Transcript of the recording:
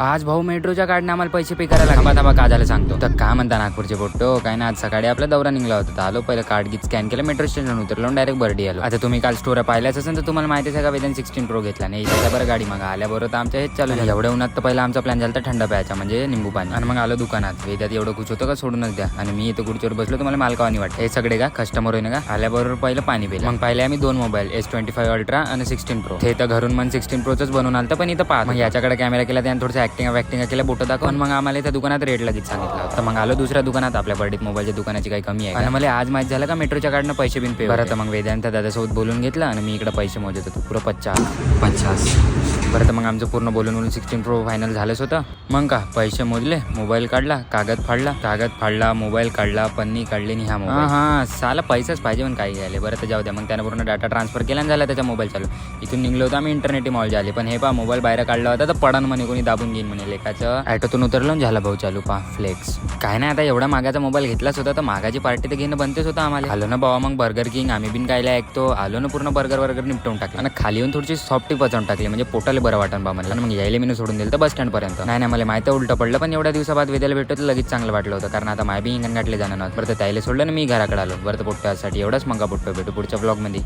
आज भाऊ मेट्रोच्या कार्डने आम्हाला पैसे पे करायला थांबा का झालं सांगतो. तर काय म्हणता नागपूरचे पोट्टो, काय ना आज सकाळी आपला दौरा निघला होता. आलो पहिलं कार्ड गीत स्कॅन केलं, मेट्रो स्टेशन उतरलो, डायरेक्ट बर्डी आलो. आता तुम्ही काल स्टोर पाहिल्याच असेल तर तुम्हाला माहिती आहे का, वेदन 16 प्रो घेतला नाही त्याच्या बरं गाडी मग आल्याबरोबर तर आमच्या हेच चालू झालं. एवढ्या उन्हात तर पहिला आमचा प्लॅन झाला थंड प्यायचा म्हणजे निंबू पाणी. आणि मग आलो दुकानात, वेद्यात एवढं खुश होतं का सोडूनच द्या. आणि मी इथं खुर्चीवर बसलो, तुम्हाला मालकावानी वाटतं. हे सगळे का कस्टमर होईना का. आल्याबरोबर पहिलं पाणी पिलं. मग पाहिले आम्ही 2 मोबाईल S25 अल्ट्रा आणि 16 प्रो. हे तर घरून मन 16 प्रोच बनवून आलं, पण इथं पाहत मग याच्याकडे कॅमेरा केला, त्याने थोडं ऍक्टिंग केलं, बोट दाखवून मग आम्हाला त्या दुकानात रेट लगेच सांगितलं. तर मग आलो दुसऱ्या दुकानात, आपल्या बर्डीत मोबाईलच्या दुकानाची काही कमी आहे आणि मला आज माहित झालं का मेट्रोच्या कार्डनं पैसे बिन पे. बरं तर मग वेदांत दादासोबत बोलून घेतलं आणि मी इकडे पैसे मोजत होतो पुरं 50. बरं तर मग आमचं पूर्ण बोलून 16 प्रो फायनल झालंच होतं. मग का पैसे मोजले, मोबाईल काढला, कागद फाडला, मोबाईल काढला, पन्नी काढली आणि हा मोबाईल. हा साला पैसाच पाहिजे पण काही झाले. बरं तर जाऊ द्या. मग त्यानं पूर्ण डाटा ट्रान्सफर केला आणि झाला त्याचा मोबाईल चालू. इथून निघलो होतो आम्ही, इंटरनेट मॉल झाले. पण हे पा मोबाईल बाहेर काढला होता तर पडन म्हणे, कोणी दाबून घेईन म्हणे. लेखाचं ॲटोतून उतरलो झाला भाऊ चालू पा फ्लेक्स. काय नाही, आता एवढा मागाचा मोबाईल घेतलाच होता तर मागाची पार्टी तर घेणं बनतेच होतं आम्हाला. आलो ना बाबा मग बर्गर किंग, आम्ही बिन कायला ऐकतो. आलो ना पूर्ण बर्गर निपटवून टाकले आणि खाली येऊन थोडीशी सॉफ्टी पचवून टाकली म्हणजे पोटाला बरं वाटन बा म्हणलं. मग यायला मी सोडून दिलं तर बस स्टँड पर्यंत. नाही मला माहिती उलटं पडलं, पण एवढ्या दिवसाबाद वेद्याला भेटतो तर लगेच चांगलं वाटलं होतं, कारण आता माय बी इंगण गाठले जाणार नव्हतं. बरं तर त्याला सोडलं ना मी घराकडे आलो. बरं तर पोट्ट्यासाठी एवढाच मंगा पोट्टो भेटू पुढच्या ब्लॉग मध्ये.